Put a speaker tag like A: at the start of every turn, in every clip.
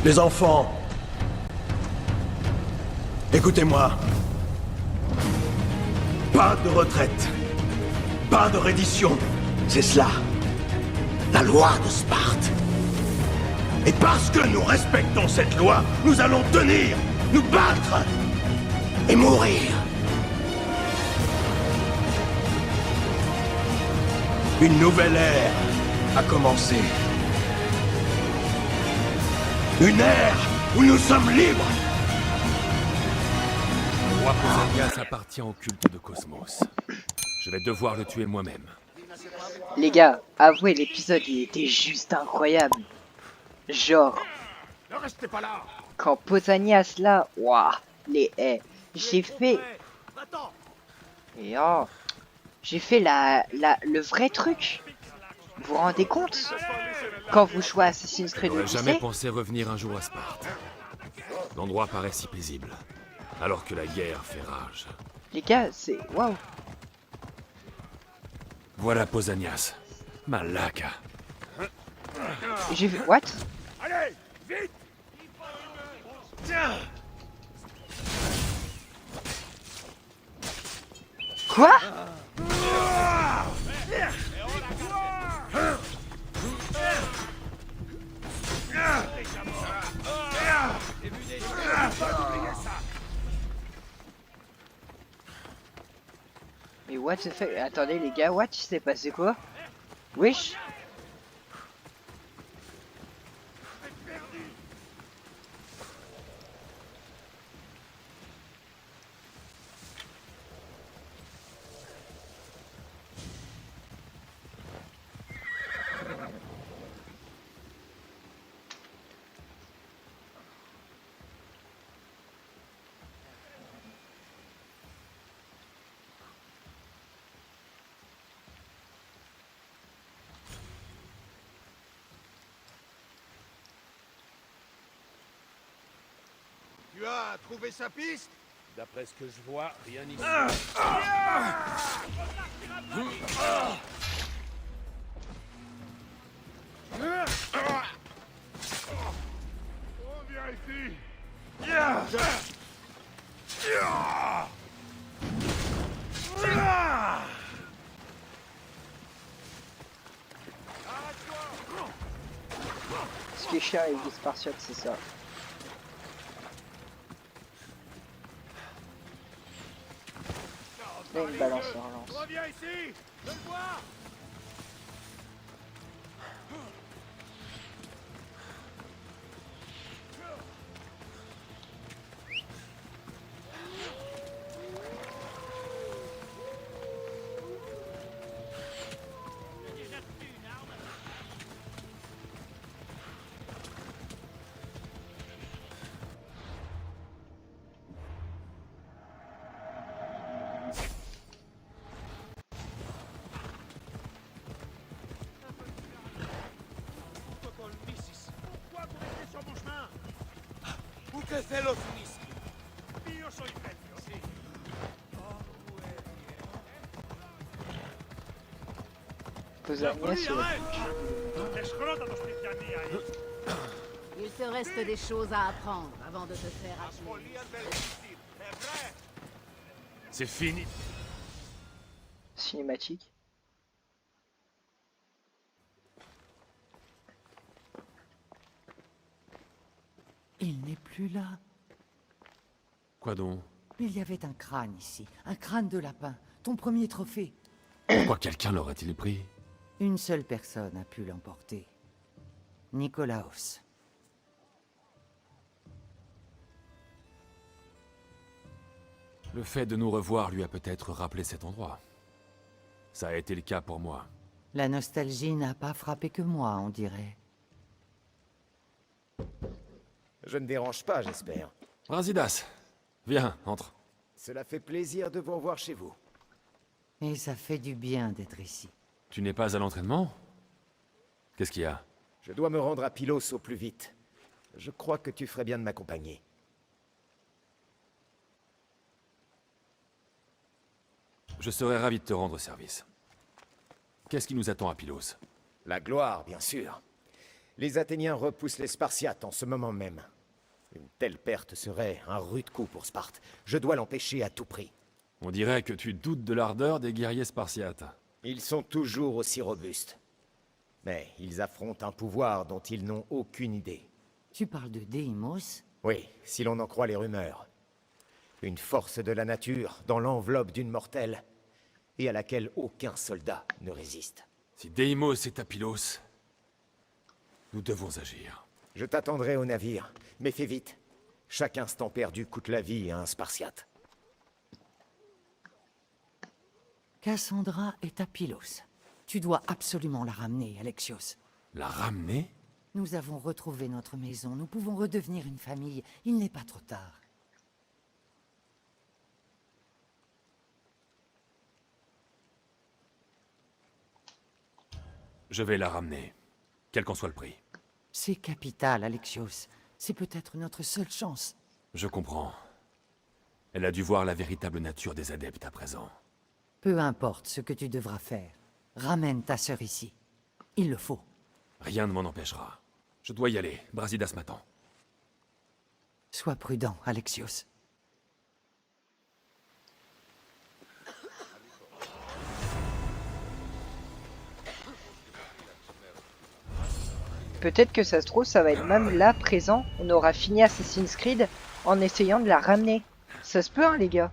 A: Les enfants, écoutez-moi. Pas de retraite. Pas de reddition. C'est cela. La loi de Sparte. Et parce que nous respectons cette loi, nous allons tenir, nous battre et mourir. Une nouvelle ère a commencé. Une ère où nous sommes libres.
B: Le roi Pausanias appartient au culte de Cosmos. Je vais devoir le tuer moi-même.
C: Les gars, avouez, l'épisode il était juste incroyable. Genre,
B: Ne restez pas là!
C: quand Pausanias là, waouh, j'ai fait, et oh, j'ai fait le vrai truc. Vous vous rendez compte? Quand vous jouez à Assassin's Creed
B: J'aurais jamais
C: Odyssey,
B: pensé revenir un jour à Sparte. L'endroit paraît si paisible, alors que la guerre fait rage.
C: les gars, c'est waouh.
B: Voilà Pausanias. Malaka.
C: J'ai vu, what?
B: Allez, vite!
C: Quoi? Mais what the fuck? Attendez les gars, what? Il s'est passé quoi? Wesh?
D: Tu as trouvé sa piste?
B: D'après ce que je vois, rien ici.
D: On vérifie.
C: Ce qui est chiant avec les Spartiates, c'est ça. Là, il balance et relance.
D: Reviens ici. Je le vois. Pourquoi vous restez sur mon chemin?
E: Usted lo finisce.
D: Io sono il vecchio. Sì.
C: Pausanias, il a-
D: Che scrotato sti piani hai?
F: Il te reste des choses à apprendre avant de te faire appeler.
D: Follia del destino. È vrai.
B: C'est fini.
C: cinématique.
G: Il n'est plus là.
B: Quoi donc?
G: Il y avait un crâne ici, un crâne de lapin, ton premier trophée.
B: Pourquoi quelqu'un l'aurait-il pris?
G: Une seule personne a pu l'emporter. Nicolaos.
B: Le fait de nous revoir lui a peut-être rappelé cet endroit. Ça a été le cas pour moi.
G: La nostalgie n'a pas frappé que moi, on dirait.
E: Je ne dérange pas, j'espère.
B: Brasidas, viens, entre.
E: Cela fait plaisir de vous revoir chez vous.
G: Et ça fait du bien d'être ici.
B: Tu n'es pas à l'entraînement? Qu'est-ce qu'il y a?
E: Je dois me rendre à Pylos au plus vite. Je crois que tu ferais bien de m'accompagner.
B: Je serais ravi de te rendre service. Qu'est-ce qui nous attend à Pylos?
E: La gloire, bien sûr. Les Athéniens repoussent les Spartiates en ce moment même. Une telle perte serait un rude coup pour Sparte. Je dois l'empêcher à tout prix.
B: On dirait que tu doutes de l'ardeur des guerriers spartiates.
E: Ils sont toujours aussi robustes. Mais ils affrontent un pouvoir dont ils n'ont aucune idée.
G: Tu parles de Deimos?
E: Oui, si l'on en croit les rumeurs. Une force de la nature dans l'enveloppe d'une mortelle, et à laquelle aucun soldat ne résiste.
B: Si Deimos est à Pylos, nous devons agir.
E: Je t'attendrai au navire, mais fais vite. Chaque instant perdu coûte la vie à un Spartiate.
G: Cassandra est à Pylos. Tu dois absolument la ramener, Alexios.
B: La ramener?
G: Nous avons retrouvé notre maison. Nous pouvons redevenir une famille. Il n'est pas trop tard.
B: Je vais la ramener, quel qu'en soit le prix.
G: C'est capital, Alexios. C'est peut-être notre seule chance.
B: Je comprends. Elle a dû voir la véritable nature des adeptes à présent.
G: Peu importe ce que tu devras faire. Ramène ta sœur ici. Il le faut.
B: Rien ne m'en empêchera. Je dois y aller, Brasidas m'attend.
G: Sois prudent, Alexios.
C: Peut-être que ça se trouve, ça va être même là, présent. On aura fini Assassin's Creed en essayant de la ramener. Ça se peut, hein, les gars.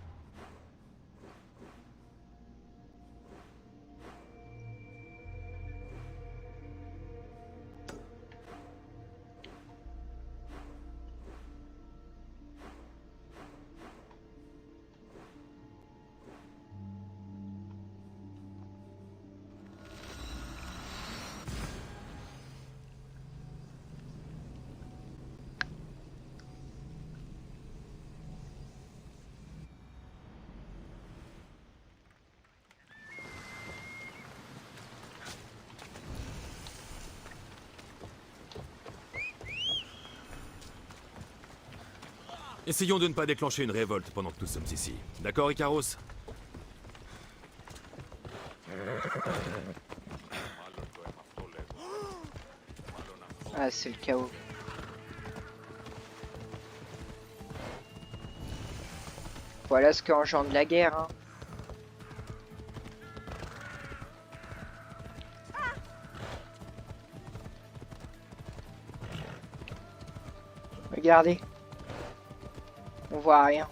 B: Essayons de ne pas déclencher une révolte pendant que nous sommes ici. D'accord, Icaros?
C: Ah, c'est le chaos. Voilà ce qu'engendre la guerre, hein. Regardez. On voit rien.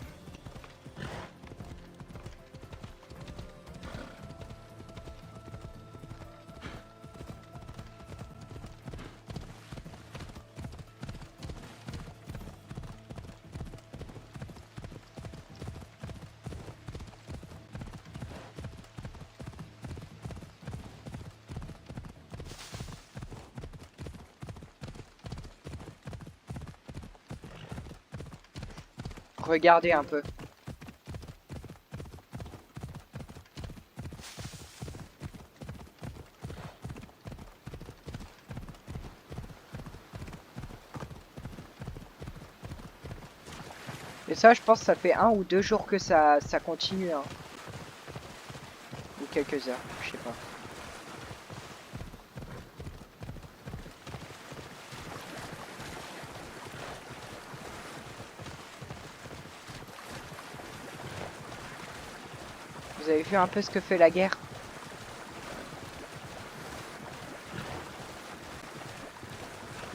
C: Regardez un peu. Et ça, je pense que ça fait 1 ou 2 jours que ça continue, hein. Ou quelques heures, je sais pas. Vous avez vu un peu ce que fait la guerre?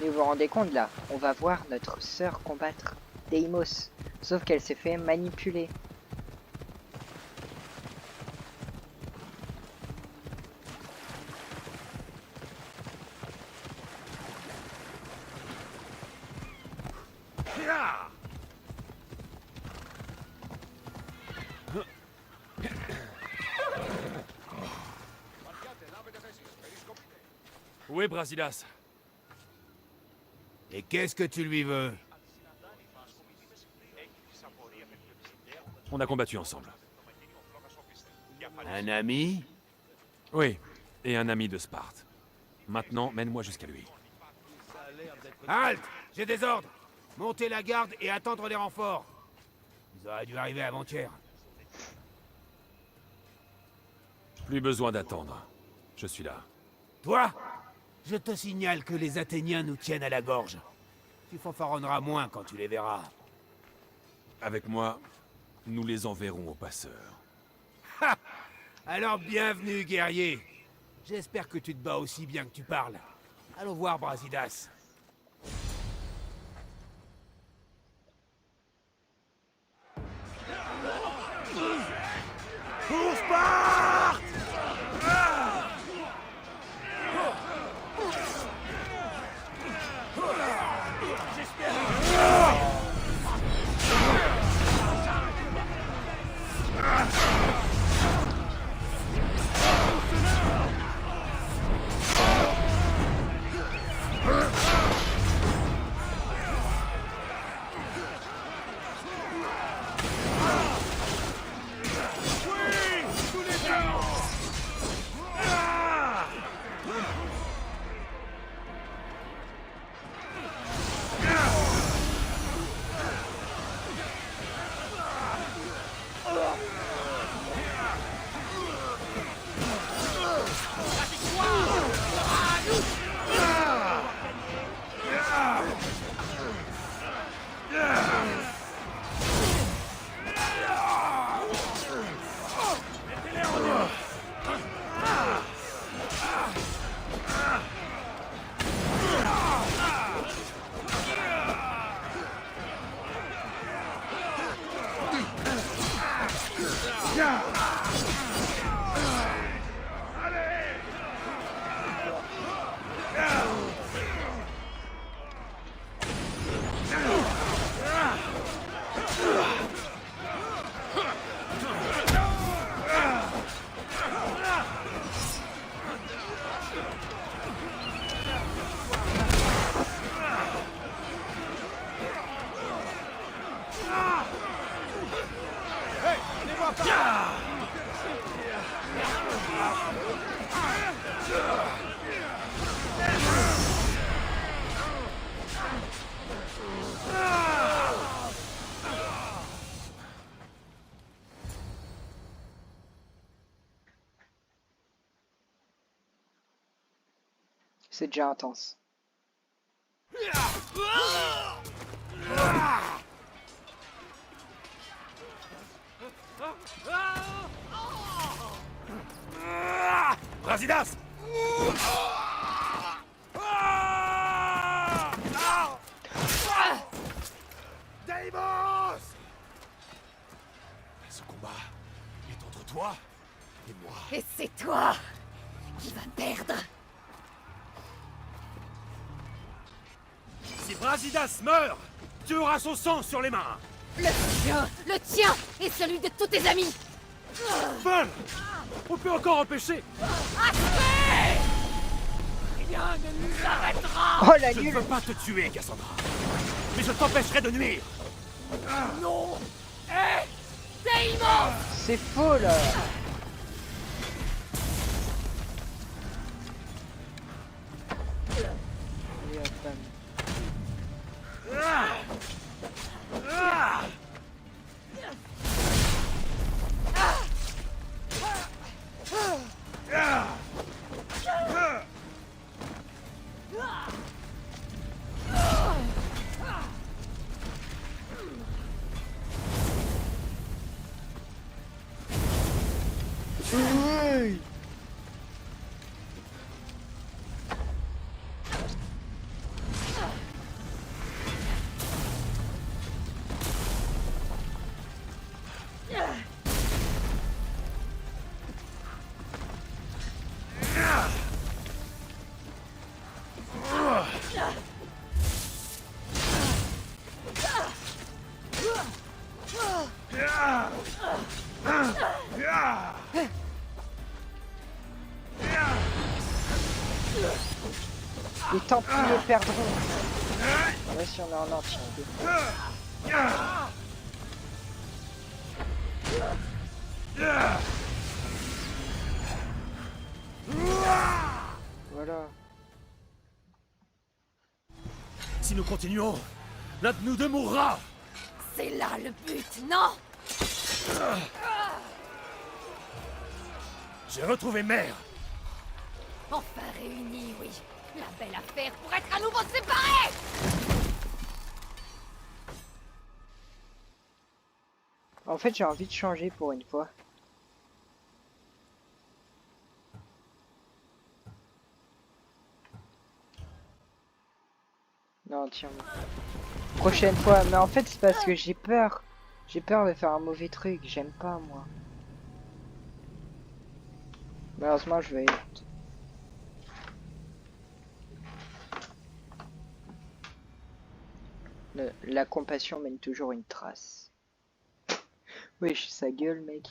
C: Et vous vous rendez compte là? On va voir notre sœur combattre Deimos. Sauf qu'elle s'est fait manipuler.
B: Où est Brasidas?
H: Et qu'est-ce que tu lui veux?
B: On a combattu ensemble.
H: Un ami?
B: Oui, et un ami de Sparte. Maintenant, mène-moi jusqu'à lui.
H: Halte! J'ai des ordres! Montez la garde et attendre les renforts. Ils auraient dû arriver avant-hier.
B: Plus besoin d'attendre. Je suis là.
H: Toi? Je te signale que les Athéniens nous tiennent à la gorge. Tu fanfaronneras moins quand tu les verras.
B: Avec moi, nous les enverrons aux passeurs.
H: Ha! Alors bienvenue, guerrier. J'espère que tu te bats aussi bien que tu parles. Allons voir Brasidas.
A: Pour Sparte!
C: C'est déjà intense.
A: Brasidas! Deimos! Ce combat est entre toi et moi.
F: Et c'est toi qui vas perdre.
A: Si Brasidas meurt, tu auras son sang sur les mains.
F: Le tien et celui de tous tes amis.
A: Folle! On peut encore empêcher.
F: Rien ne nous arrêtera.
C: Oh la
A: Je ne
C: nulle.
A: veux pas te tuer, Cassandra. Mais je t'empêcherai de nuire.
F: Non. Deimos.
C: C'est faux là. Et attends. Les Templiers perdront. Ouais, si on est en entier. Voilà.
A: Si nous continuons, l'un de nous deux mourra.
F: C'est là le but, non?
A: J'ai retrouvé Mère.
F: Enfin réunis, oui. La belle affaire pour être à nouveau séparés!
C: En fait, j'ai envie de changer pour une fois. Non, tiens. Prochaine fois. Mais en fait, c'est parce que j'ai peur. J'ai peur de faire un mauvais truc. J'aime pas, moi. Malheureusement, je vais... La compassion mène toujours une trace. Wesh, sa gueule, mec.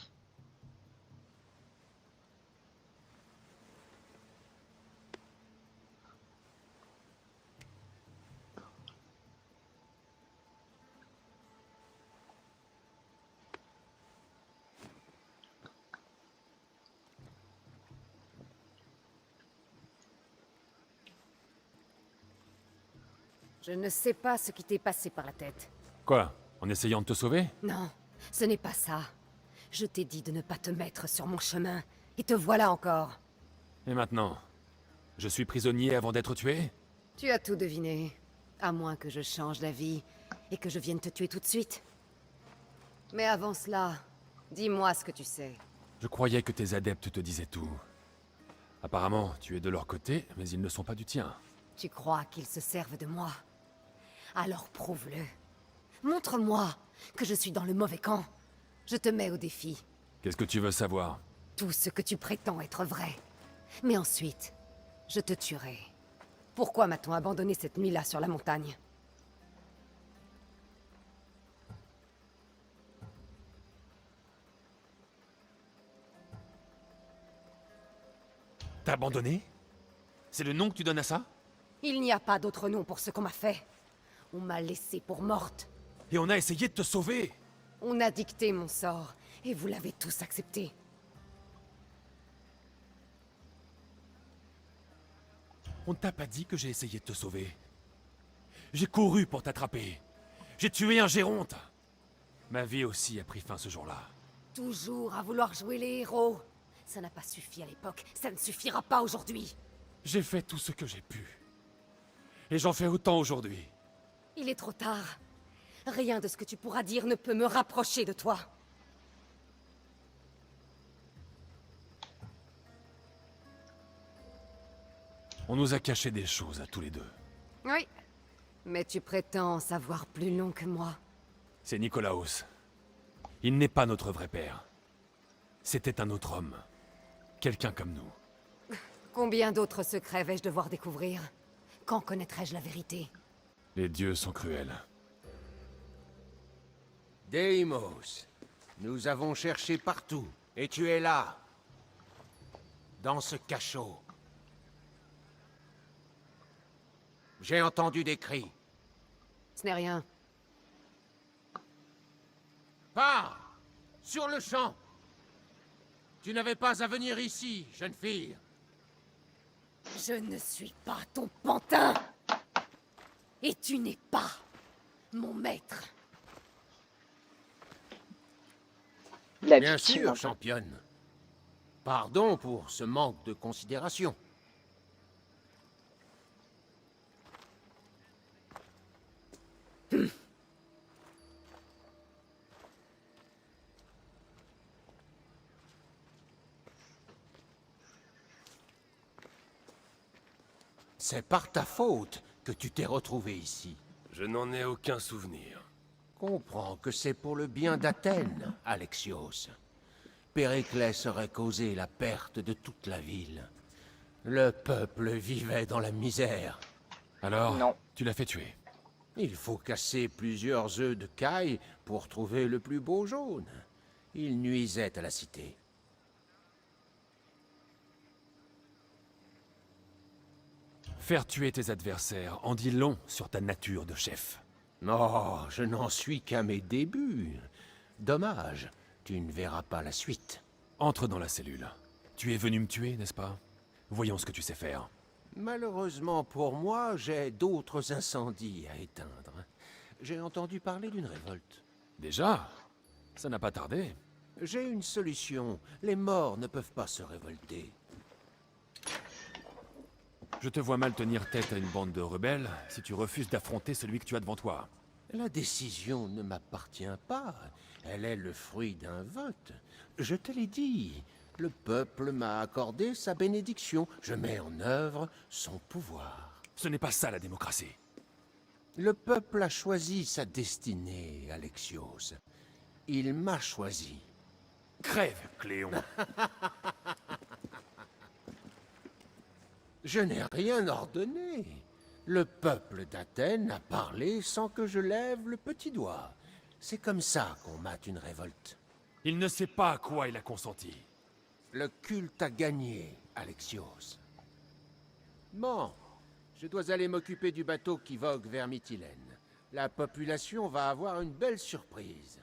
F: Je ne sais pas ce qui t'est passé par la tête.
B: Quoi? En essayant de te sauver?
F: Non, ce n'est pas ça. Je t'ai dit de ne pas te mettre sur mon chemin, et te voilà encore.
B: Et maintenant? Je suis prisonnier avant d'être tué?
F: Tu as tout deviné. À moins que je change d'avis, et que je vienne te tuer tout de suite. Mais avant cela, dis-moi ce que tu sais.
B: Je croyais que tes adeptes te disaient tout. Apparemment, tu es de leur côté, mais ils ne sont pas du tien.
F: Tu crois qu'ils se servent de moi? Alors prouve-le. Montre-moi que je suis dans le mauvais camp. Je te mets au défi.
B: Qu'est-ce que tu veux savoir?
F: Tout ce que tu prétends être vrai. Mais ensuite, je te tuerai. Pourquoi m'a-t-on abandonné cette nuit-là sur la montagne?
B: T'as abandonné? C'est le nom que tu donnes à ça?
F: Il n'y a pas d'autre nom pour ce qu'on m'a fait. On m'a laissé pour morte.
B: Et on a essayé de te sauver!
F: On a dicté mon sort, et vous l'avez tous accepté.
B: On ne t'a pas dit que j'ai essayé de te sauver. J'ai couru pour t'attraper. J'ai tué un géronte. Ma vie aussi a pris fin ce jour-là.
F: Toujours à vouloir jouer les héros. Ça n'a pas suffi à l'époque, ça ne suffira pas aujourd'hui.
B: J'ai fait tout ce que j'ai pu. Et j'en fais autant aujourd'hui.
F: Il est trop tard. Rien de ce que tu pourras dire ne peut me rapprocher de toi.
B: On nous a caché des choses à tous les deux.
F: Oui. Mais tu prétends savoir plus long que moi.
B: C'est Nicolaos. Il n'est pas notre vrai père. C'était un autre homme. Quelqu'un comme nous.
F: Combien d'autres secrets vais-je devoir découvrir? Quand connaîtrai-je la vérité?
B: Les dieux sont cruels.
H: Deimos, nous avons cherché partout, et tu es là. Dans ce cachot. J'ai entendu des cris.
F: Ce n'est rien.
H: Pars! Sur le champ! Tu n'avais pas à venir ici, jeune fille.
F: Je ne suis pas ton pantin. Et tu n'es pas mon maître.
C: La
H: Bien
C: victime,
H: sûr,
C: enfin.
H: championne. Pardon pour ce manque de considération. C'est par ta faute que tu t'es retrouvé ici.
B: Je n'en ai aucun souvenir.
H: Comprends que c'est pour le bien d'Athènes, Alexios. Périclès aurait causé la perte de toute la ville. Le peuple vivait dans la misère.
B: Alors,
C: Non.
B: tu l'as fait tuer.
H: Il faut casser plusieurs œufs de caille pour trouver le plus beau jaune. Il nuisait à la cité.
B: Faire tuer tes adversaires en dit long sur ta nature de chef.
H: Non, je n'en suis qu'à mes débuts. Dommage, tu ne verras pas la suite.
B: Entre dans la cellule. Tu es venu me tuer, n'est-ce pas? Voyons ce que tu sais faire.
H: Malheureusement pour moi, j'ai d'autres incendies à éteindre. J'ai entendu parler d'une révolte.
B: Déjà? Ça n'a pas tardé.
H: J'ai une solution. Les morts ne peuvent pas se révolter.
B: Je te vois mal tenir tête à une bande de rebelles si tu refuses d'affronter celui que tu as devant toi.
H: La décision ne m'appartient pas. Elle est le fruit d'un vote. Je te l'ai dit. Le peuple m'a accordé sa bénédiction. Je mets en œuvre son pouvoir.
B: Ce n'est pas ça la démocratie.
H: Le peuple a choisi sa destinée, Alexios. Il m'a choisi.
B: Crève, Cléon.
H: Je n'ai rien ordonné. Le peuple d'Athènes a parlé sans que je lève le petit doigt. C'est comme ça qu'on mate une révolte.
B: Il ne sait pas à quoi il a consenti.
H: Le culte a gagné, Alexios. Bon, je dois aller m'occuper du bateau qui vogue vers Mytilène. La population va avoir une belle surprise.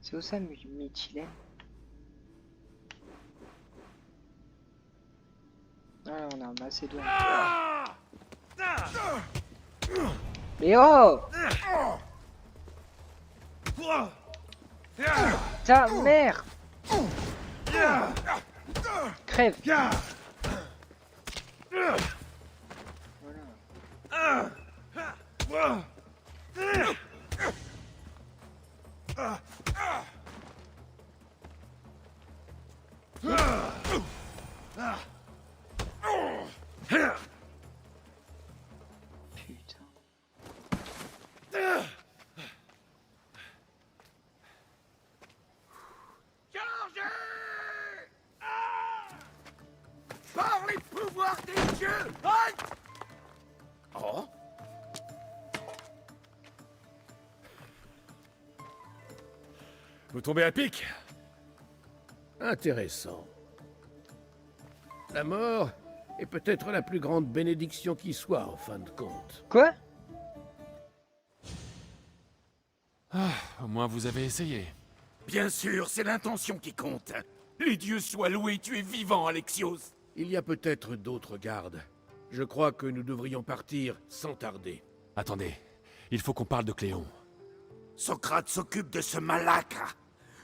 C: C'est où ça, Mytilène? Ah, on a un Macédoine. Mais oh! Ta mère! Crève! Voilà. Putain.
A: Chargez! Par les pouvoirs des dieux! Aïe! Oh?
B: Vous tombez à pic?
I: Intéressant. La mort est peut-être la plus grande bénédiction qui soit, en fin de compte.
C: Quoi?
B: Au moins vous avez essayé.
A: Bien sûr, c'est l'intention qui compte. Les dieux soient loués, tu es vivant, Alexios.
I: Il y a peut-être d'autres gardes. Je crois que nous devrions partir sans tarder.
B: Attendez, il faut qu'on parle de Cléon.
A: Socrate s'occupe de ce malacre.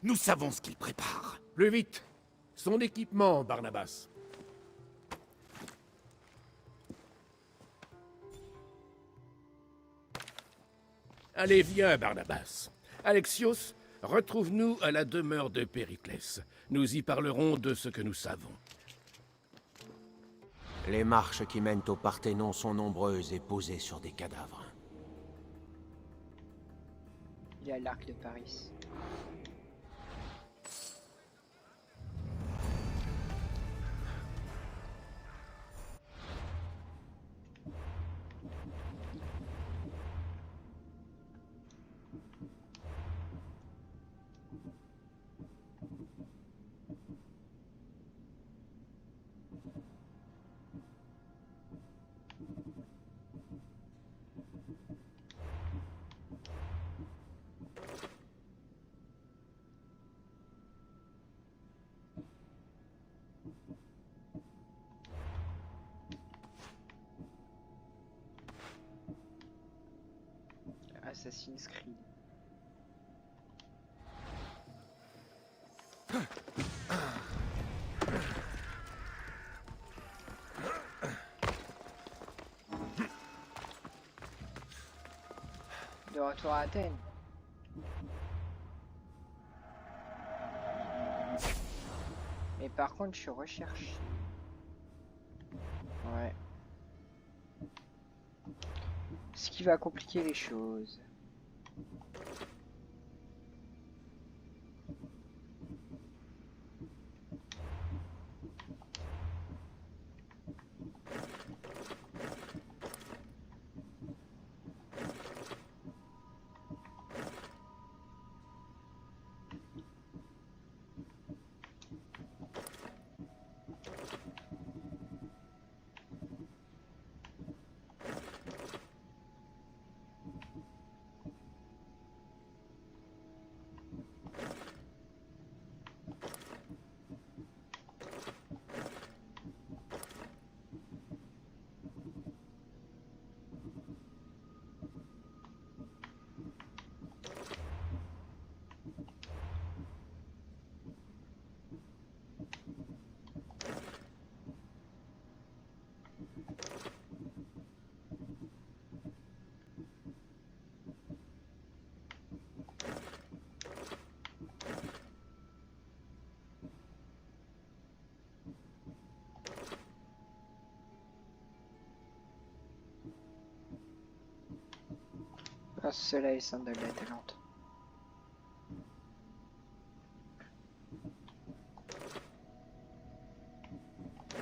A: Nous savons ce qu'il prépare.
I: Plus vite! Son équipement, Barnabas. Allez, viens, Barnabas. Alexios, retrouve-nous à la demeure de Périclès. Nous y parlerons de ce que nous savons.
H: Les marches qui mènent au Parthénon sont nombreuses et posées sur des cadavres.
C: Il y a l'arc de Paris. Assassin's Creed. De retour à Athènes. Mais par contre, je recherche. Ouais. Ce qui va compliquer les choses. Ah, cela est symbole de la talente.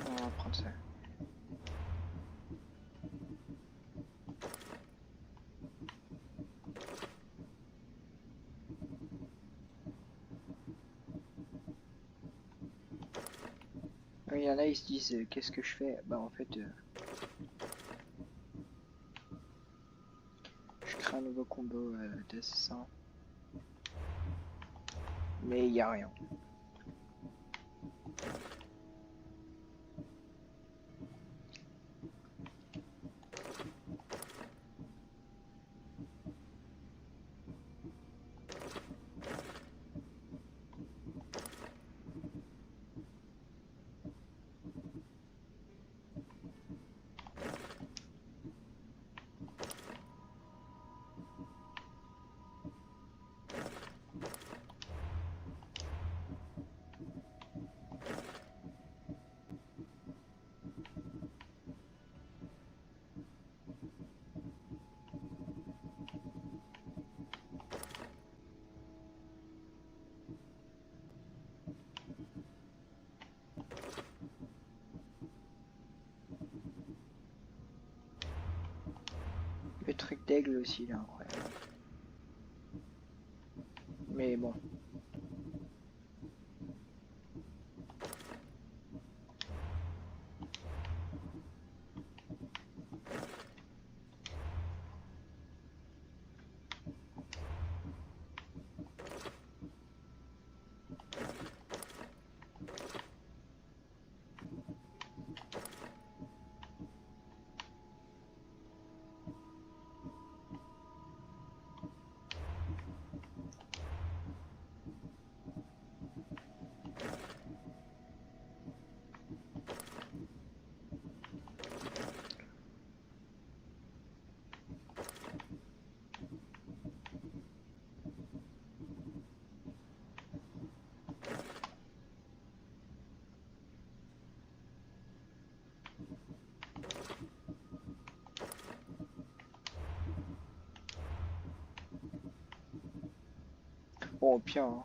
C: On va prendre ça. Il y en a, ils se disent qu'est-ce que je fais? Bah en fait, je crée un nouveau combo d'assassin. Mais il n'y a rien. Le truc d'aigle aussi, là, incroyable. Mais bon. Bon, au pire, hein.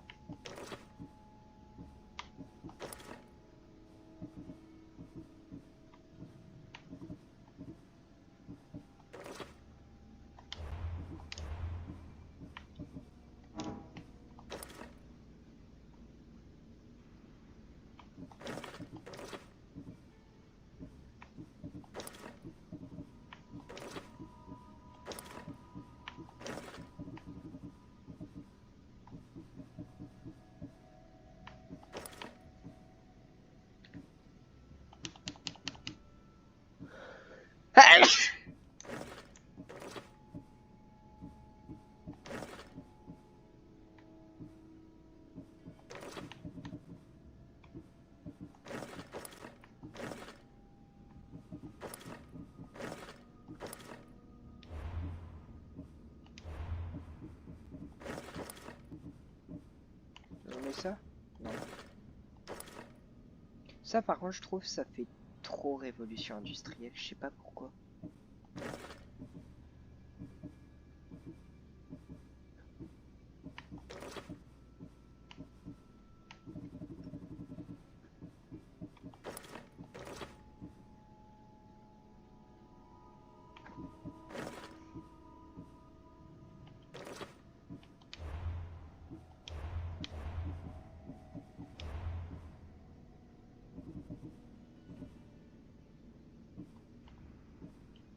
C: On met ça? Non. Ça, par contre, je trouve ça fait trop révolution industrielle. Je sais pas pourquoi.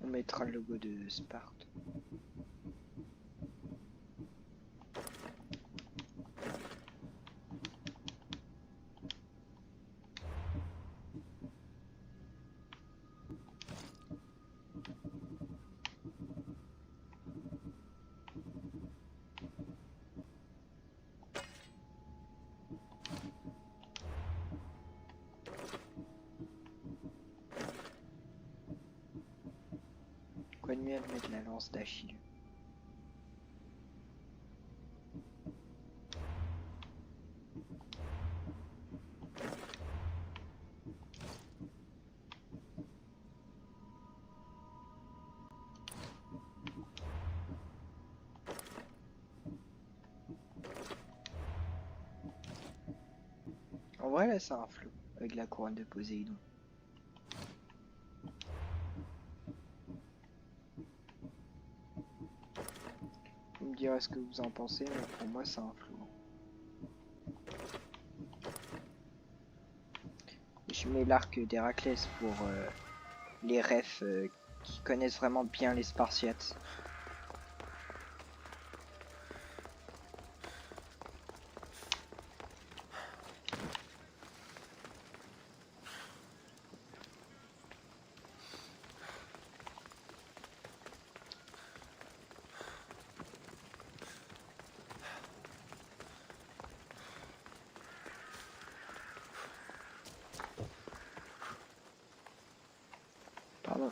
C: On mettra le logo de Sparte. Quoi de mieux de mettre la lance d'Achille? vrai, là, c'est un flou avec la couronne de Poséidon. Vous me direz ce que vous en pensez, mais pour moi, c'est un flou. Je mets l'arc d'Héraclès pour les refs qui connaissent vraiment bien les Spartiates. Pardon.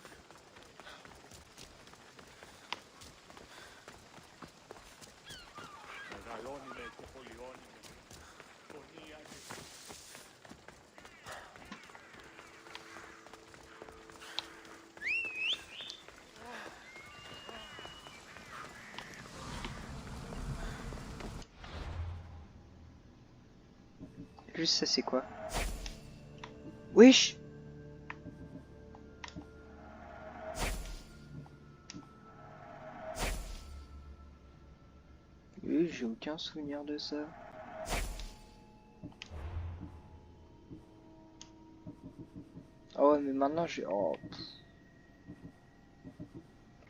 C: Juste ça c'est quoi? Wesh! Oui, j'ai aucun souvenir de ça. Oh ouais, mais maintenant j'ai... Oh.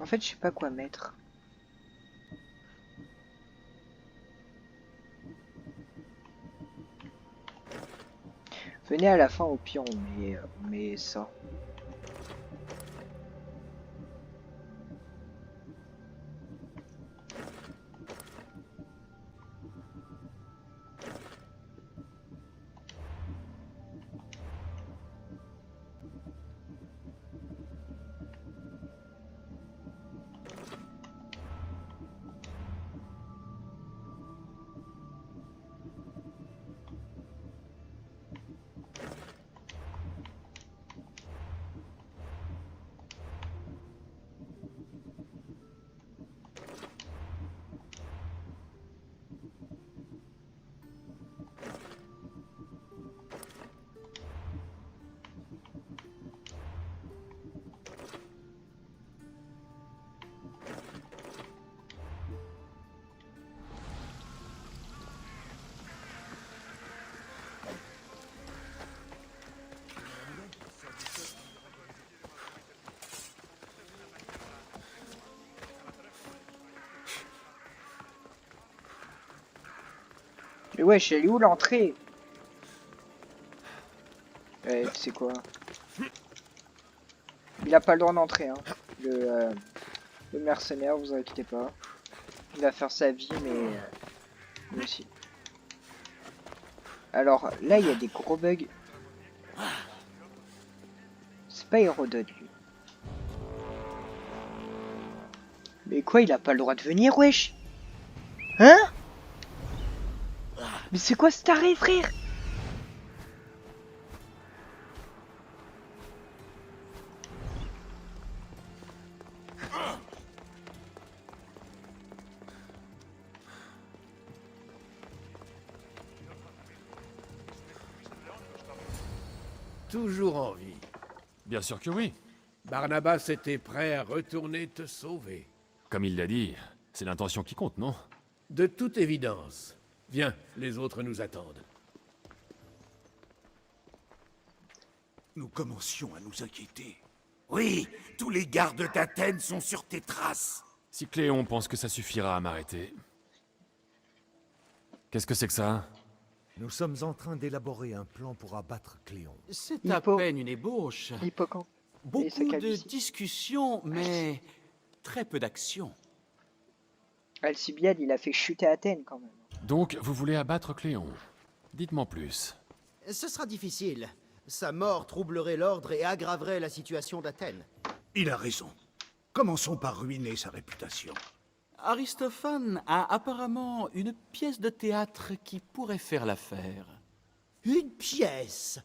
C: En fait, je sais pas quoi mettre. Venez à la fin, au pire, on met ça. Mais wesh, elle est où l'entrée? Tu sais quoi? Il a pas le droit d'entrer, hein. Le mercenaire, vous inquiétez pas. Il va faire sa vie, mais lui aussi. Alors là, il y a des gros bugs. C'est pas Hérodote, lui. Mais quoi, il a pas le droit de venir, wesh? Hein? Mais c'est quoi ce taré, frère?
I: Toujours en vie.
B: Bien sûr que oui.
I: Barnabas était prêt à retourner te sauver.
B: Comme il l'a dit, c'est l'intention qui compte, non?
I: De toute évidence. Viens, les autres nous attendent.
A: Nous commencions à nous inquiéter. Oui, tous les gardes d'Athènes sont sur tes traces.
B: Si Cléon pense que ça suffira à m'arrêter... Qu'est-ce que c'est que ça?
J: Nous sommes en train d'élaborer un plan pour abattre Cléon.
G: C'est
C: Il
G: à
C: faut-
G: peine une ébauche.
C: Hippocampe. Et sa
G: Beaucoup de
C: calvitie.
G: discussions, mais très peu d'action.
C: Alcibiade, il a fait chuter Athènes quand même.
B: Donc, vous voulez abattre Cléon? Dites-moi plus.
K: Ce sera difficile. Sa mort troublerait l'ordre et aggraverait la situation d'Athènes.
A: Il a raison. Commençons par ruiner sa réputation.
L: Aristophane a apparemment une pièce de théâtre qui pourrait faire l'affaire.
K: Une pièce?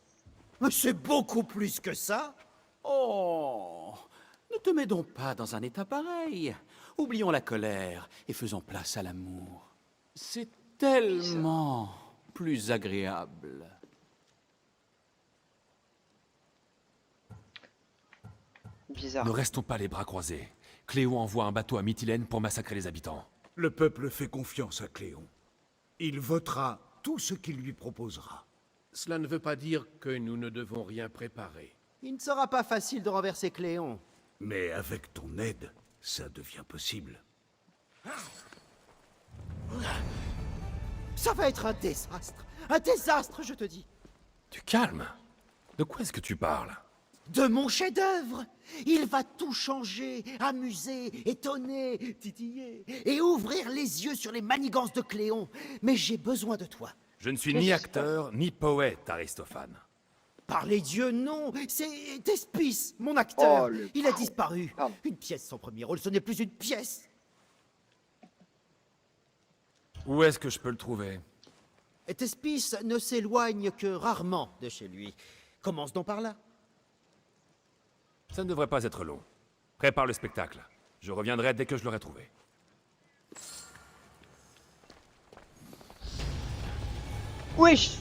K: Mais c'est beaucoup plus que ça.
L: Oh, ne te mets donc pas dans un état pareil. Oublions la colère et faisons place à l'amour. C'est tellement plus agréable.
C: Bizarre.
B: Ne restons pas les bras croisés. Cléon envoie un bateau à Mytilène pour massacrer les habitants.
J: Le peuple fait confiance à Cléon. Il votera tout ce qu'il lui proposera.
I: Cela ne veut pas dire que nous ne devons rien préparer.
K: Il ne sera pas facile de renverser Cléon.
J: Mais avec ton aide, ça devient possible.
K: Ça va être un désastre. Un désastre, je te dis.
B: Tu calmes. De quoi est-ce que tu parles?
K: De mon chef-d'œuvre. Il va tout changer, amuser, étonner, titiller et ouvrir les yeux sur les manigances de Cléon. Mais j'ai besoin de toi.
B: Je ne suis ni acteur, ni poète, Aristophane.
K: Par les dieux, non. C'est Thespis, mon acteur.
C: Oh, le
K: Il a
C: con.
K: disparu.
C: Pardon.
K: Une pièce sans premier rôle, ce n'est plus une pièce.
B: Où est-ce que je peux le trouver?
K: Thespis ne s'éloigne que rarement de chez lui. Commence donc par là.
B: Ça ne devrait pas être long. Prépare le spectacle. Je reviendrai dès que je l'aurai trouvé.
C: Wesh.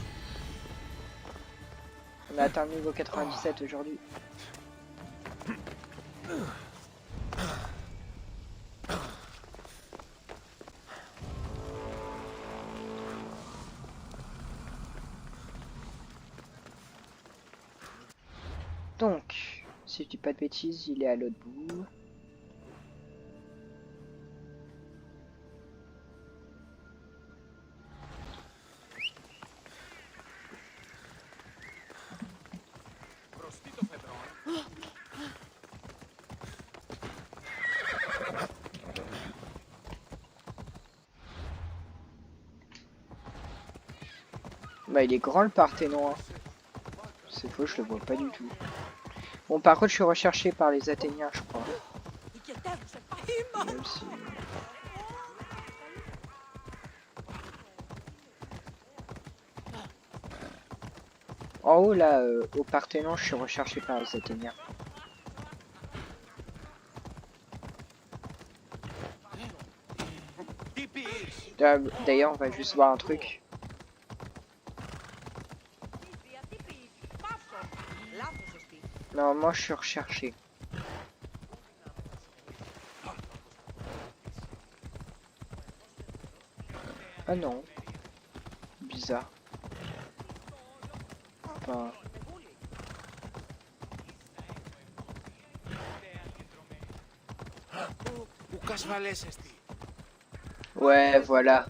C: On a atteint le niveau 97 aujourd'hui. Donc, si je dis pas de bêtises, il est à l'autre bout. Bah il est grand le Parthénon. Hein. C'est faux, je le vois pas du tout. Bon par contre je suis recherché par les Athéniens je crois. Même si... En haut là, au Parthénon, je suis recherché par les Athéniens. D'ailleurs on va juste voir un truc. Non, moi je suis recherché. Ah non. Bizarre. Enfin... Ouais, voilà.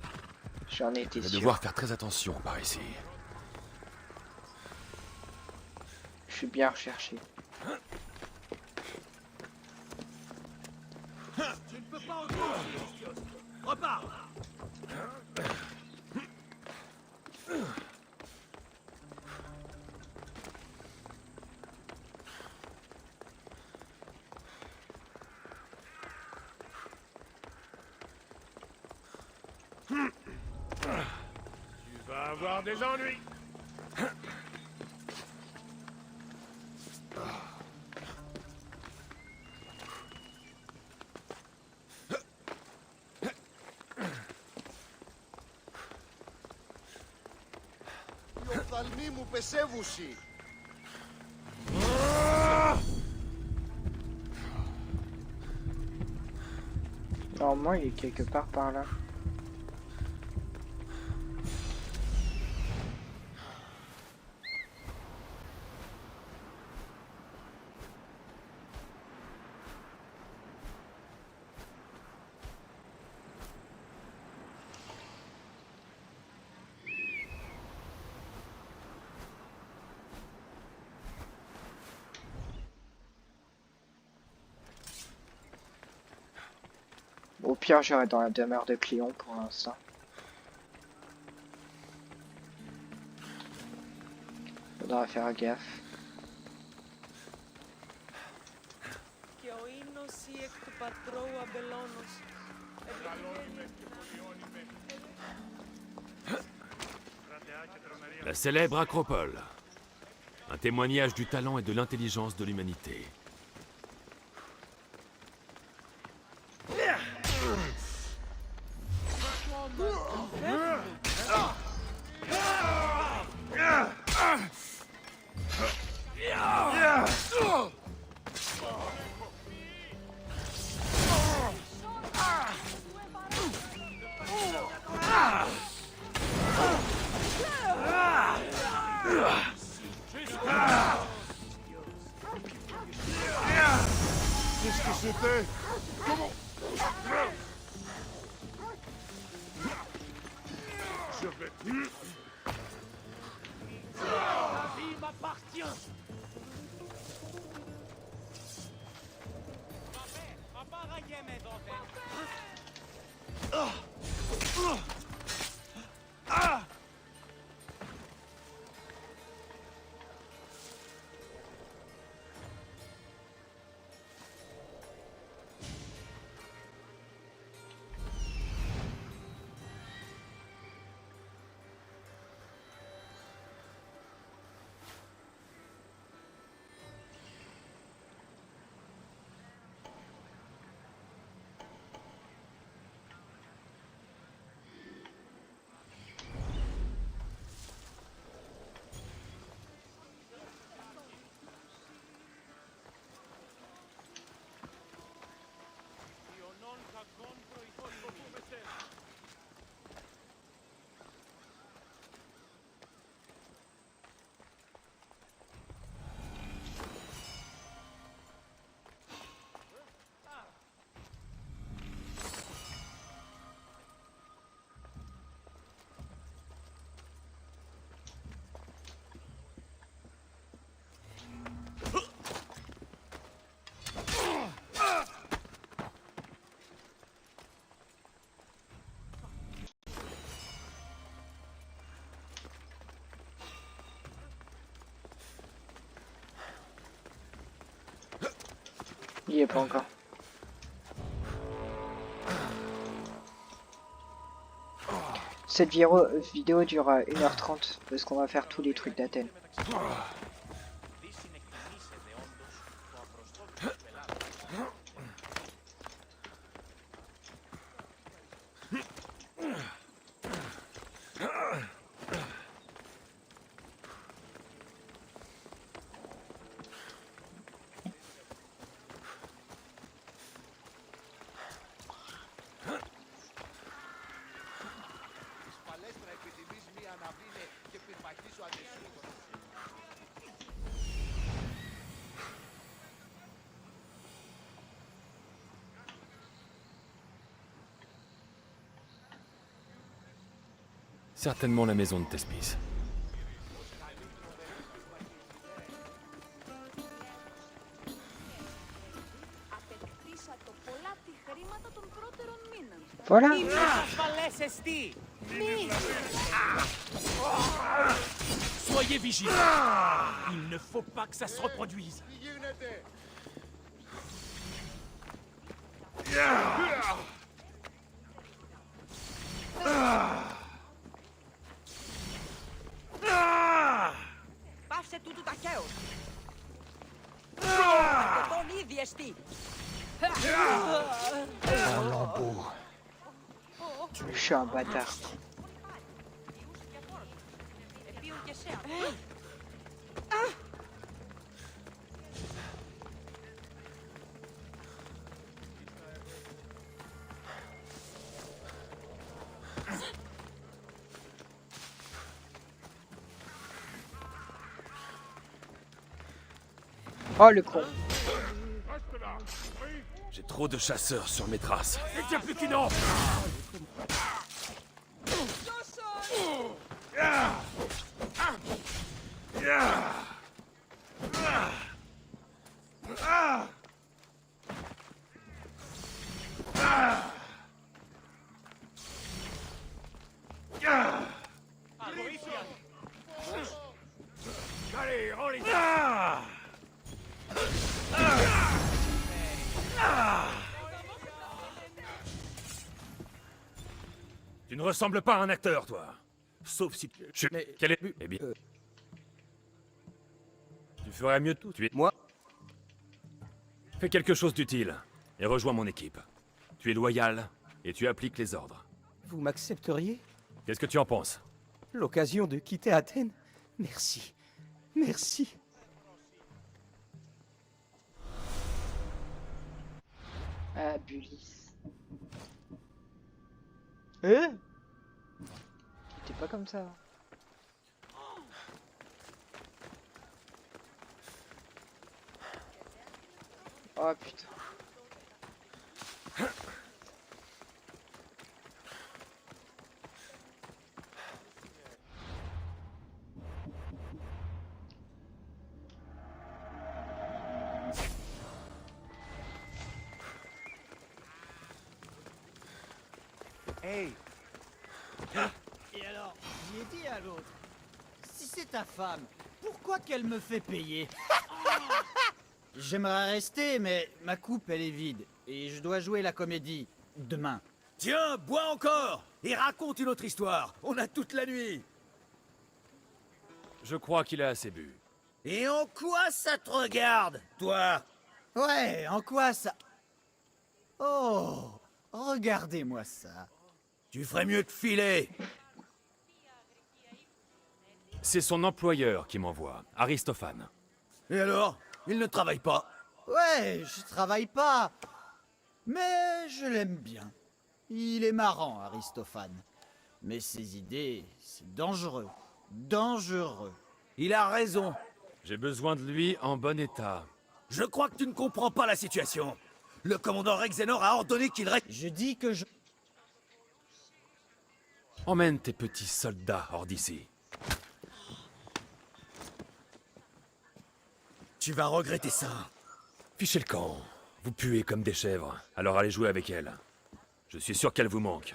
C: J'en étais
B: Je vais
C: sûr.
B: devoir faire très attention par ici.
C: Je suis bien recherché.
A: Tu ne peux pas encore, Aristios. Repars.
D: Tu vas avoir des ennuis.
A: Οι οφθαλμοί μου πεσεύουσι.
C: Normalement, il est quelque part par là. Au pire, j'irai dans la demeure de Cléon pour l'instant. Faudra faire gaffe.
B: La célèbre Acropole. Un témoignage du talent et de l'intelligence de l'humanité.
D: Qu'est-ce que c'était? Comment? Je vais... La vie m'appartient.
C: Il y est pas encore. Cette vidéo dure 1h30 parce qu'on va faire tous les trucs d'Athènes.
B: Certainement la maison de Thespis.
C: Voilà.
B: Soyez vigilants. Il ne faut pas que ça se reproduise.
M: Πάψε τούτου ταχαίως. Τον ήδη εστί.
C: Je suis un bâtard. Oh le con.
B: J'ai trop de chasseurs sur mes traces. Il tient plus qu'une ombre.
D: Allez, rends les...
B: Tu ne ressembles pas à un acteur, toi. Sauf si tu... Quel est... Eh bien... Tu ferais mieux tout, tu es... Moi. Fais quelque chose d'utile et rejoins mon équipe. Tu es loyal et tu appliques les ordres.
N: Vous m'accepteriez?
B: Qu'est-ce que tu en penses?
N: L'occasion de quitter Athènes? Merci. Merci.
C: Ah, Bulis. T'es pas comme ça. Oh putain.
K: Hey. Et alors, j'y ai dit à l'autre. Si c'est ta femme, pourquoi qu'elle me fait payer? J'aimerais rester, mais ma coupe, elle est vide. Et je dois jouer la comédie demain.
O: Tiens, bois encore et raconte une autre histoire. On a toute la nuit.
B: Je crois qu'il a assez bu.
O: Et en quoi ça te regarde, toi?
K: Ouais, en quoi ça... Oh, regardez-moi ça.
O: Tu ferais mieux de filer.
B: C'est son employeur qui m'envoie, Aristophane.
O: Et alors? Il ne travaille pas.
K: Ouais, je travaille pas. Mais je l'aime bien. Il est marrant, Aristophane. Mais ses idées, c'est dangereux. Dangereux.
O: Il a raison.
B: J'ai besoin de lui en bon état.
O: Je crois que tu ne comprends pas la situation. Le commandant Rexenor a ordonné qu'il reste...
K: Je dis que je...
B: Emmène tes petits soldats hors d'ici.
O: Tu vas regretter ça.
B: Fichez le camp. Vous puez comme des chèvres. Alors allez jouer avec elle. Je suis sûr qu'elle vous manque.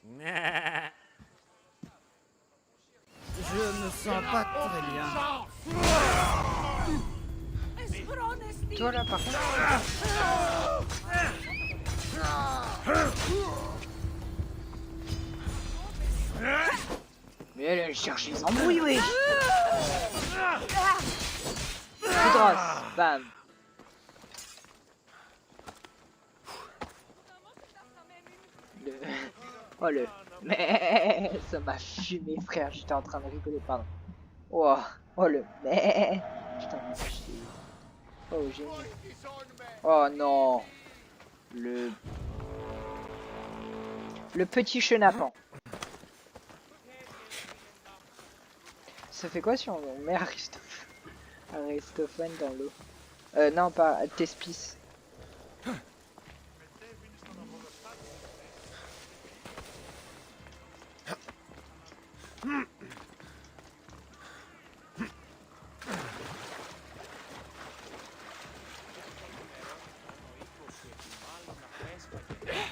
K: Je me sens pas très bien.
C: Toi là par contre. Mais elle cherche les embrouilles, oui. Drosse, bam. Le... Oh le... Mais ça m'a fumé, frère. J'étais en train de rigoler, pardon. Oh, oh le... Mais... Putain, oh génial. Oh non. Le petit chenapan. Ça fait quoi si on met Aristophane dans l'eau? Non, pas Thespis.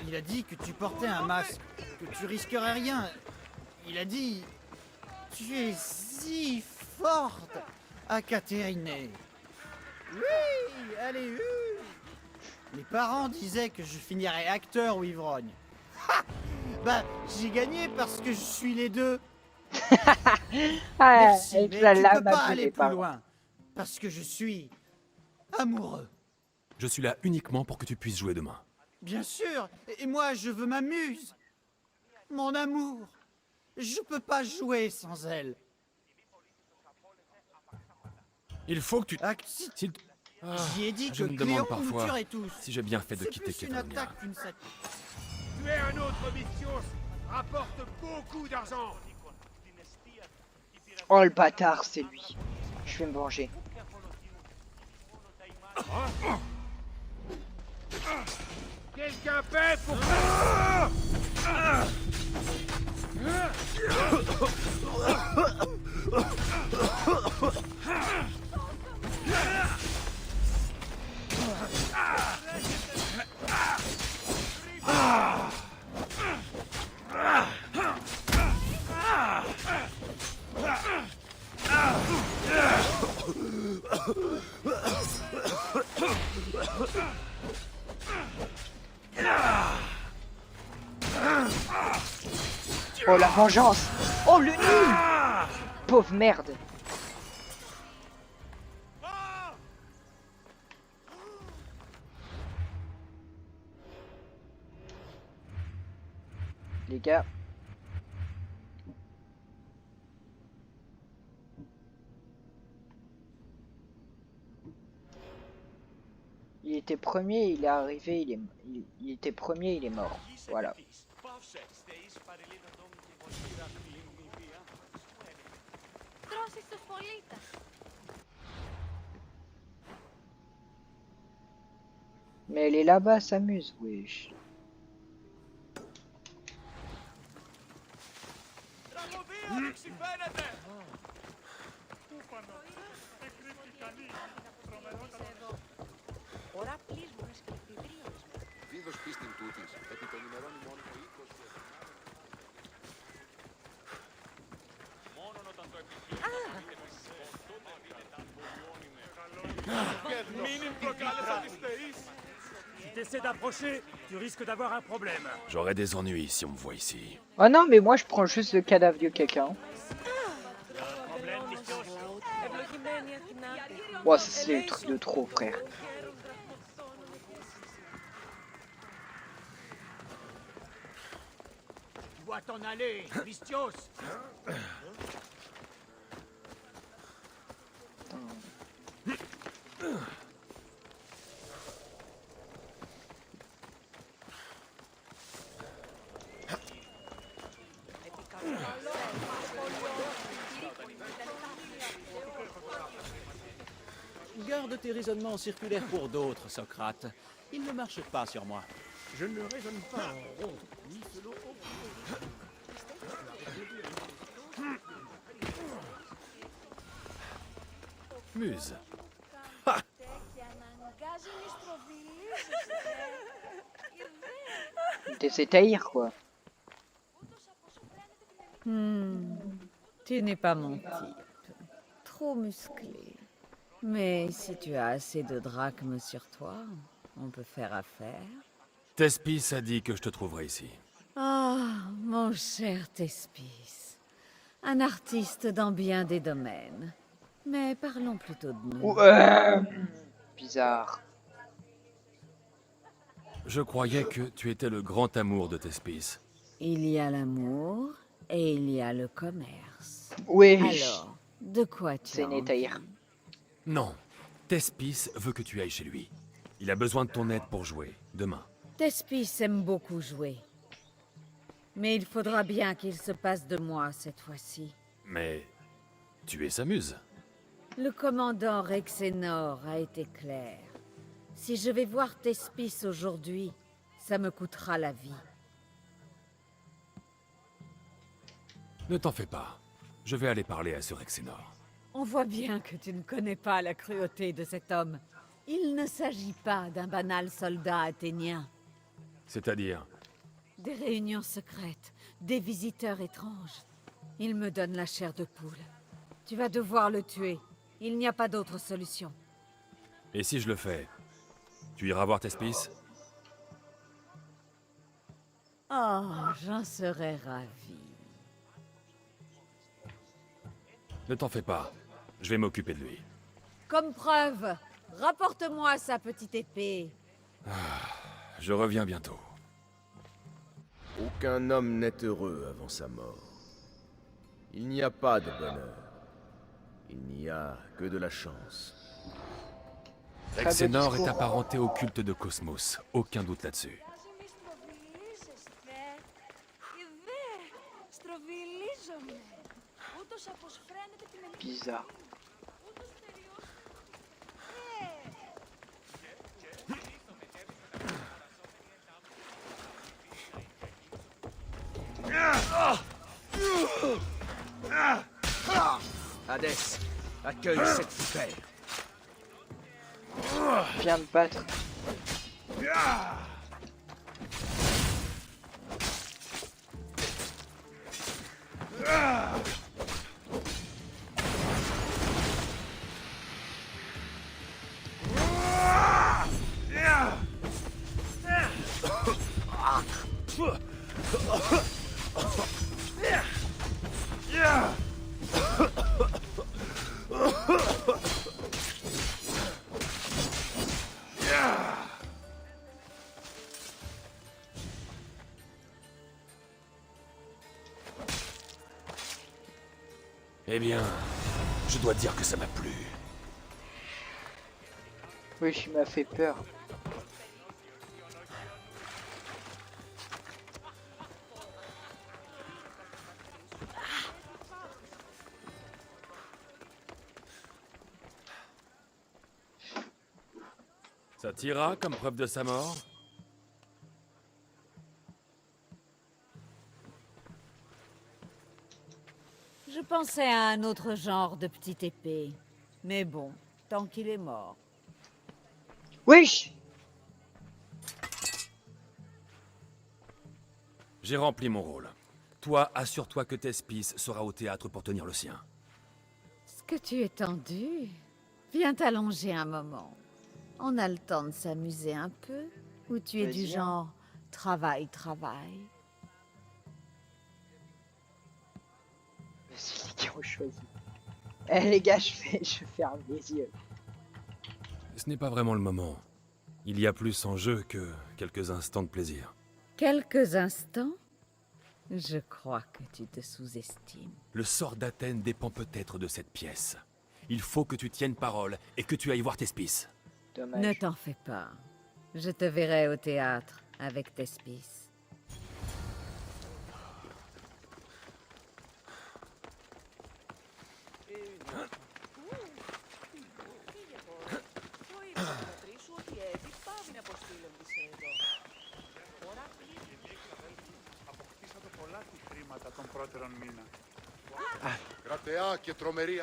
K: Il a dit que tu portais un masque, que tu risquerais rien. Il a dit... Tu es si forte à Catherine. Oui, allez, oui. Mes parents disaient que je finirais acteur ou ivrogne. Ha, bah, j'ai gagné parce que je suis les deux. Merci, mais tu peux pas aller plus loin. Parce que je suis amoureux.
B: Je suis là uniquement pour que tu puisses jouer demain.
K: Bien sûr, et moi je veux m'amuse. Mon amour. Je peux pas jouer sans elle.
B: Il faut que tu...
K: J'y ai dit
B: je
K: que
B: me
K: Cléon
B: demande
K: nous
B: parfois
K: tuerait tous.
B: si j'ai bien fait de quitter
K: C'est plus une
B: Kefalonia.
K: attaque qu'une satire.
D: Tuer un autre Vicios rapporte beaucoup d'argent.
C: Oh le bâtard, c'est lui. Je vais me venger.
D: Quelqu'un paie pour...
C: Oh la vengeance. Oh le nul. Pauvre merde. Les gars. Il était premier, il est arrivé, il était premier, il est mort. Voilà. Mais elle est là-bas, elle s'amuse, wesh.
P: Si t'essaies d'approcher, tu risques d'avoir un problème.
B: J'aurai des ennuis si on me voit ici.
C: Oh non, mais moi je prends juste le cadavre de quelqu'un. Wow, ça c'est le truc de trop, frère.
O: Tu dois t'en aller, Mystios.
L: Garde tes raisonnements circulaires pour d'autres, Socrate. Ils ne marchent pas sur moi.
I: Je ne raisonne pas en rond, ni selon
B: Muse.
C: T'essaies taillir quoi.
Q: Tu n'es pas mon type. Trop musclé. Mais si tu as assez de drachmes sur toi, on peut faire affaire.
B: Thespis a dit que je te trouverai ici.
Q: Ah, mon cher Thespis. Un artiste dans bien des domaines. Mais parlons plutôt de nous.
C: Bizarre.
B: Je croyais que tu étais le grand amour de Thespis.
Q: Il y a l'amour et il y a le commerce.
C: Oui.
Q: Alors, de quoi tu
C: C'est
Q: as
C: Netaïr.
Q: envie?
B: Non, Thespis veut que tu ailles chez lui. Il a besoin de ton aide pour jouer, demain.
Q: Thespis aime beaucoup jouer. Mais il faudra bien qu'il se passe de moi cette fois-ci.
B: Mais tu es sa muse.
Q: Le commandant Rexenor a été clair. Si je vais voir Thespis aujourd'hui, ça me coûtera la vie.
B: Ne t'en fais pas. Je vais aller parler à ce Rexenor.
Q: On voit bien que tu ne connais pas la cruauté de cet homme. Il ne s'agit pas d'un banal soldat athénien.
B: C'est-à-dire?
Q: Des réunions secrètes, des visiteurs étranges. Il me donne la chair de poule. Tu vas devoir le tuer. Il n'y a pas d'autre solution.
B: Et si je le fais, tu iras voir Thespis?
Q: Oh, j'en serais ravie.
B: Ne t'en fais pas. Je vais m'occuper de lui.
Q: Comme preuve, rapporte-moi sa petite épée.
B: Je reviens bientôt.
R: Aucun homme n'est heureux avant sa mort. Il n'y a pas de bonheur. Il n'y a que de la chance.
B: Rexenor est apparenté au culte de Cosmos. Aucun doute là-dessus.
C: Bizarre.
O: Hadès, accueille cette poupée.
C: Viens me battre.
B: Eh bien, je dois dire que ça m'a plu.
C: Oui, tu m'as fait peur.
B: Ça Ça t'ira comme preuve de sa mort?
Q: Je pensais à un autre genre de petite épée. Mais bon, tant qu'il est mort.
C: Wesh!
B: J'ai rempli mon rôle. Toi, assure-toi que Thespis sera au théâtre pour tenir le sien.
Q: Est-ce que tu es tendu? Viens t'allonger un moment. On a le temps de s'amuser un peu? Ou tu es du
C: Vas-y, hein.
Q: genre travail, travail?
C: C'est les gars ont choisi. Eh les gars, je ferme les yeux.
B: Ce n'est pas vraiment le moment. Il y a plus en jeu que quelques instants de plaisir.
Q: Quelques instants? Je crois que tu te sous-estimes.
B: Le sort d'Athènes dépend peut-être de cette pièce. Il faut que tu tiennes parole et que tu ailles voir Thespis.
C: Dommage.
Q: Ne t'en fais pas. Je te verrai au théâtre avec Thespis.
S: Κρατεά και τρομερή.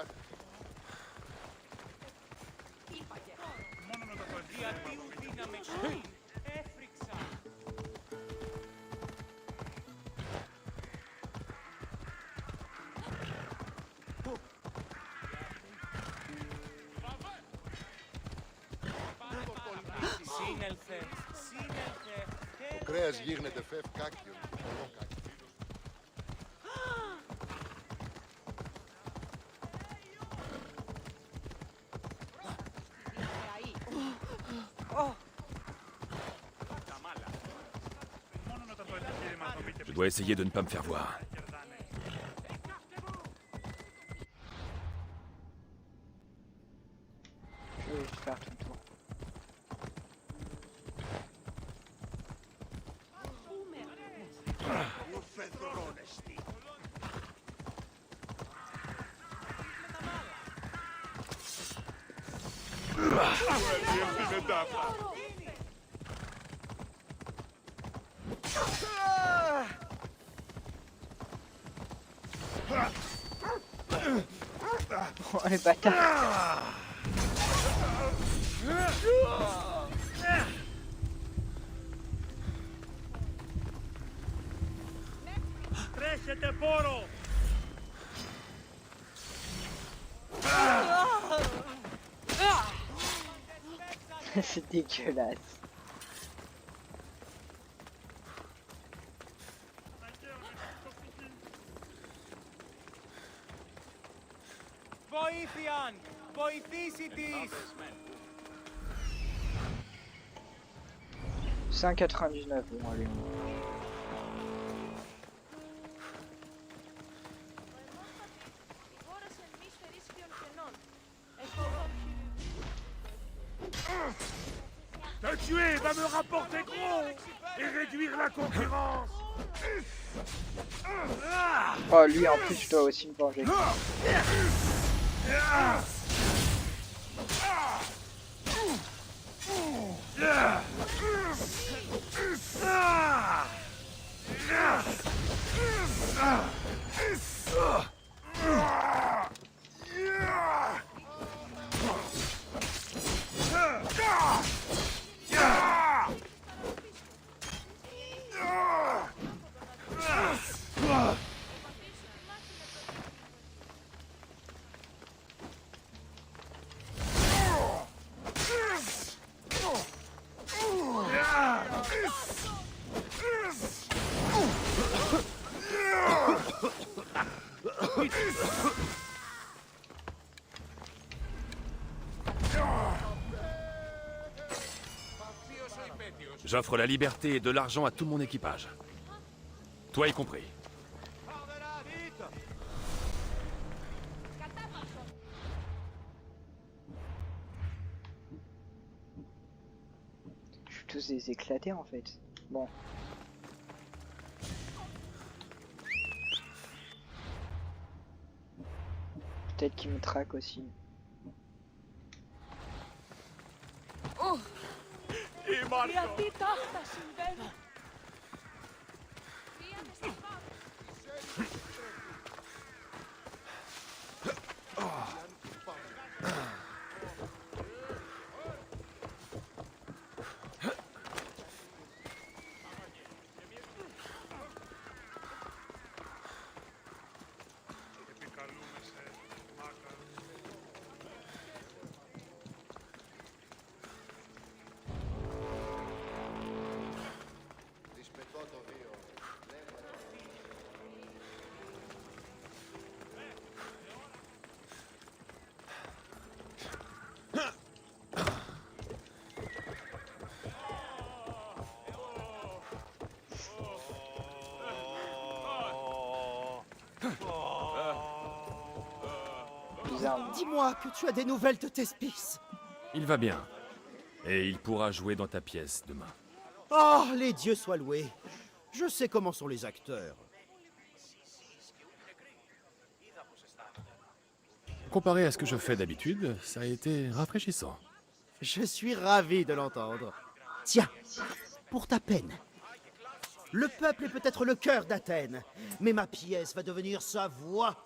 S: Το κρέας γίγνεται φεύ κάκιο.
B: Je dois essayer de ne pas me faire voir.
C: Je vais juste faire tout le tour. Oh les bâtards!
P: Τρέχετε πόρο!
C: C'est dégueulasse.
P: Βοήθειαν! Βοηθήσει της!
C: 5,99 bon allez.
D: Te tuer va me rapporter gros et réduire la concurrence.
C: Oh lui en plus je dois aussi me venger.
B: J'offre la liberté et de l'argent à tout mon équipage. Toi y compris.
C: Je suis tous des éclatés en fait. Bon. Peut-être qu'il me traque aussi.
Q: Oh,
N: Dis-moi que tu as des nouvelles de Thespis.
B: Il va bien. Et il pourra jouer dans ta pièce demain.
N: Oh, les dieux soient loués. Je sais comment sont les acteurs.
B: Comparé à ce que je fais d'habitude, ça a été rafraîchissant.
N: Je suis ravi de l'entendre. Tiens, pour ta peine. Le peuple est peut-être le cœur d'Athènes, mais ma pièce va devenir sa voix.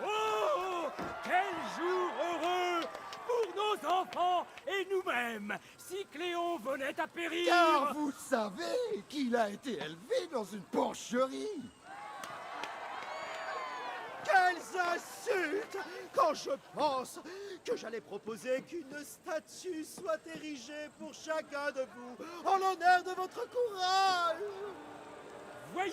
P: Oh, quel jour heureux pour nos enfants et nous-mêmes, si Cléon venait à périr.
T: Car vous savez qu'il a été élevé dans une porcherie.
N: Quelles insultes! Quand je pense que j'allais proposer qu'une statue soit érigée pour chacun de vous, en l'honneur de votre courage!
P: Voyez,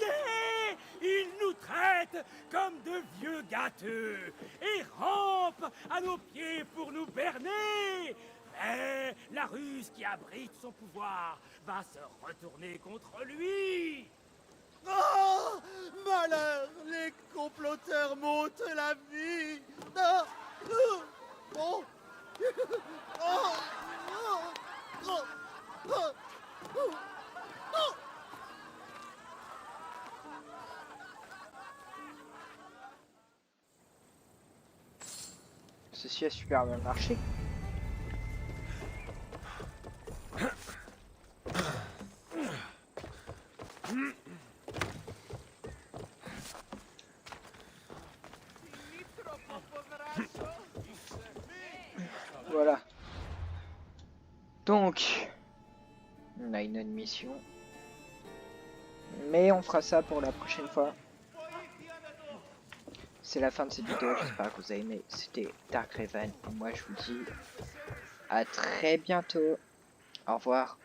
P: ils nous traitent comme de vieux gâteux et rampent à nos pieds pour nous berner. Mais la ruse qui abrite son pouvoir va se retourner contre lui.
N: Oh! Malheur! Les comploteurs montent la vie! Ah! Oh! Oh! Oh! Oh! Oh! Oh!
C: Ceci a super bien marché. Voilà. Donc, on a une autre mission. Mais on fera ça pour la prochaine fois. C'est la fin de cette vidéo, j'espère que vous avez aimé. C'était Dark Raven. Et moi je vous dis à très bientôt. Au revoir.